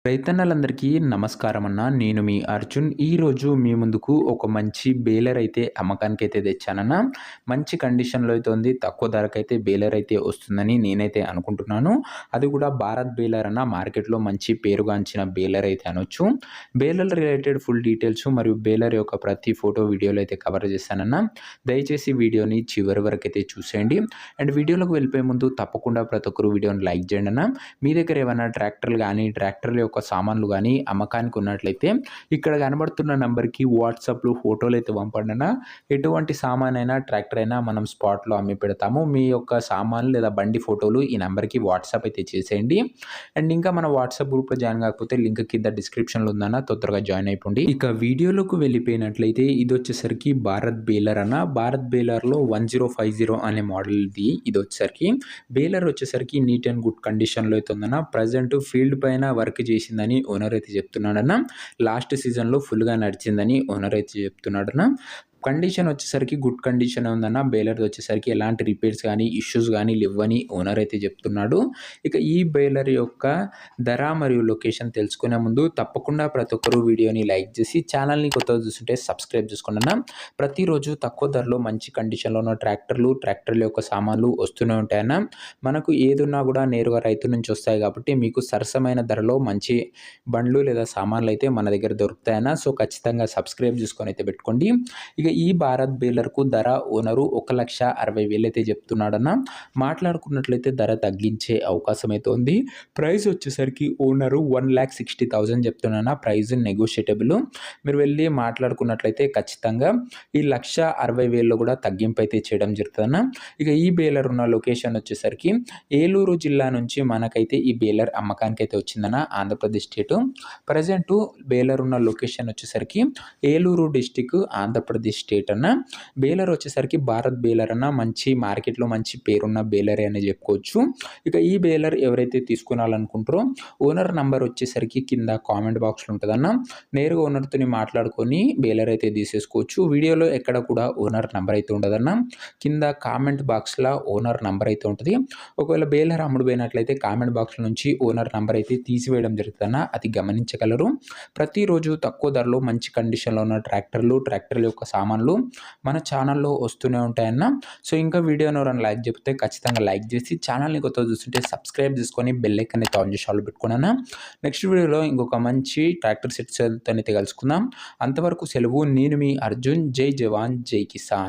రైతన్నలందరికీ నమస్కారం అన్న. నేను మీ అర్జున్. ఈరోజు మీ ముందుకు ఒక మంచి బేలర్ అయితే అమ్మకానికైతే తెచ్చానన్న. మంచి కండిషన్‌లో అయితే ఉంది. తక్కువ ధరకైతే బేలర్ అయితే వస్తుందని నేనైతే అనుకుంటున్నాను. అది కూడా భారత్ బేలర్ అన్న. మార్కెట్‌లో మంచి పేరుగాంచిన బేలర్ అయితే అనొచ్చు. బేలర్ రిలేటెడ్ ఫుల్ డీటెయిల్స్ మరియు బేలర్ యొక్క ప్రతి ఫోటో వీడియోలో అయితే కవర్ చేశానన్న. దయచేసి వీడియోని చివరి వరకైతే చూసేయండి. అండ్ వీడియోలోకి వెళ్ళిపోయే ముందు తప్పకుండా ప్రతి ఒక్కరు వీడియోని లైక్ చేయండి అన్న. మీ దగ్గర ఏమైనా ట్రాక్టర్లు గానీ, ట్రాక్టర్ల యొక్క సామాన్లు గానీ అమ్మకానికి ఉన్నట్లయితే ఇక్కడ కనబడుతున్న నంబర్‌కి వాట్సాప్‌లో ఫోటోలైతే పంపండన్న. ఎటువంటి సామానైనా, ట్రాక్టర్ అయినా మనం స్పాట్‌లో అమ్మి పెడతాము. మీ యొక్క సామాన్లు లేదా బండి ఫోటోలు ఈ నంబర్‌కి వాట్సాప్ అయితే చేసేయండి. అండ్ ఇంకా మన వాట్సాప్ గ్రూప్‌లో జాయిన్ కాకపోతే లింక్ కింద డిస్క్రిప్షన్‌లో ఉందన్న. తొందరగా జాయిన్ అయిపోండి. ఇక వీడియోలోకి వెళ్ళిపోయినట్లయితే ఇదొచ్చేసరికి భారత్ బేలర్ అన్న. భారత్ బేలర్‌లో 1050 అనే మోడల్‌ది ఇదొచ్చేసరికి. బేలర్ వచ్చేసరికి నీట్ అండ్ గుడ్ కండిషన్‌లో అయితే ఉందన్న. ప్రెజెంట్ ఫీల్డ్ పైన వర్క్ చేసిందని ఓనర్ అయితే చెప్తున్నాడన్న. లాస్ట్ సీజన్‌లో ఫుల్‌గా నడిచిందని ఓనర్ అయితే చెప్తున్నాడన్న. కండిషన్ వచ్చేసరికి గుడ్ కండిషనే ఉందన్న. బేలర్‌ది వచ్చేసరికి ఎలాంటి రిపేర్స్ గానీ, ఇష్యూస్ గానీ లెవ్వని ఓనర్ అయితే చెప్తున్నాడు. ఇక ఈ బేలర్ యొక్క ధర మరియు లొకేషన్ తెలుసుకునే ముందు తప్పకుండా ప్రతి ఒక్కరు వీడియోని లైక్ చేసి ఛానల్‌ని కొత్తగా చూస్తుంటే సబ్స్క్రైబ్ చేసుకోండన్న. ప్రతిరోజు తక్కువ ధరలో మంచి కండిషన్‌లో ఉన్న ట్రాక్టర్లు, ట్రాక్టర్ల యొక్క సామాన్లు వస్తూనే ఉంటాయన్న. మనకు ఏదున్నా కూడా నేరుగా రైతు నుంచి వస్తాయి కాబట్టి మీకు సరసమైన ధరలో మంచి బండ్లు లేదా సామాన్లయితే మన దగ్గర దొరుకుతాయన్న. సో, ఖచ్చితంగా సబ్స్క్రైబ్ చేసుకొని అయితే పెట్టుకోండి. ఇక ఈ భారత్ బేలర్‌కు ధర ఓనరు 1,60,000 అయితే చెప్తున్నాడన్న. మాట్లాడుకున్నట్లయితే ధర తగ్గించే అవకాశం అయితే ఉంది. ప్రైస్ వచ్చేసరికి ఓనరు 1,60,000 చెప్తున్నాడన్న. ప్రైస్ నెగోషియేటబుల్. మీరు వెళ్ళి మాట్లాడుకున్నట్లయితే ఖచ్చితంగా ఈ 1,60,000లో కూడా తగ్గింపు అయితే చేయడం జరుగుతుందన్న. ఇక ఈ బేలర్ ఉన్న లొకేషన్ వచ్చేసరికి ఏలూరు జిల్లా నుంచి మనకైతే ఈ బేలర్ అమ్మకానికైతే వచ్చిందన్న. ఆంధ్రప్రదేశ్ స్టేటు. ప్రెజెంటు బేలర్ ఉన్న లొకేషన్ వచ్చేసరికి ఏలూరు డిస్ట్రిక్ట్, ఆంధ్రప్రదేశ్ స్టేట్ అన్న. బేలర్ వచ్చేసరికి భారత్ బేలర్ అన్న. మంచి మార్కెట్‌లో మంచి పేరున్న బేలరే అని చెప్పుకోవచ్చు. ఇక ఈ బేలర్ ఎవరైతే తీసుకోవాలనుకుంటారో ఓనర్ నంబర్ వచ్చేసరికి కింద కామెంట్ బాక్స్‌లో ఉంటదన్న. నేరుగా ఓనర్‌తోని మాట్లాడుకొని బేలర్ అయితే తీసేసుకోవచ్చు. వీడియోలో ఎక్కడ కూడా ఓనర్ నంబర్ అయితే ఉండదన్న. కింద కామెంట్ బాక్స్‌లో ఓనర్ నంబర్ అయితే ఉంటది. ఒకవేళ బేలర్ అమ్ముడు పోయినట్లయితే కామెంట్ బాక్స్‌లో నుంచి ఓనర్ నంబర్ అయితే తీసివేయడం జరుగుతుందన్న. అది గమనించగలరు. ప్రతిరోజు తక్కువ ధరలో మంచి కండిషన్‌లో ఉన్న ట్రాక్టర్లు, ట్రాక్టర్ల యొక్క సామాన్లు మన ఛానల్‌లో వస్తూనే ఉంటాయన్న. సో, ఇంకా వీడియోని ఎవరైనా లైక్ చెప్తే ఖచ్చితంగా లైక్ చేసి ఛానల్‌ని కొత్తగా చూస్తుంటే సబ్స్క్రైబ్ చేసుకొని బెల్ ఐకాన్ అయితే ఆన్ చేసి ఆల్ పెట్టుకోండన్న. నెక్స్ట్ వీడియోలో ఇంకొక మంచి ట్రాక్టర్ సెట్స్‌తోనైతే కలుసుకుందాం. అంతవరకు సెలవు. నేను మీ అర్జున్. జై జవాన్, జై కిసాన్.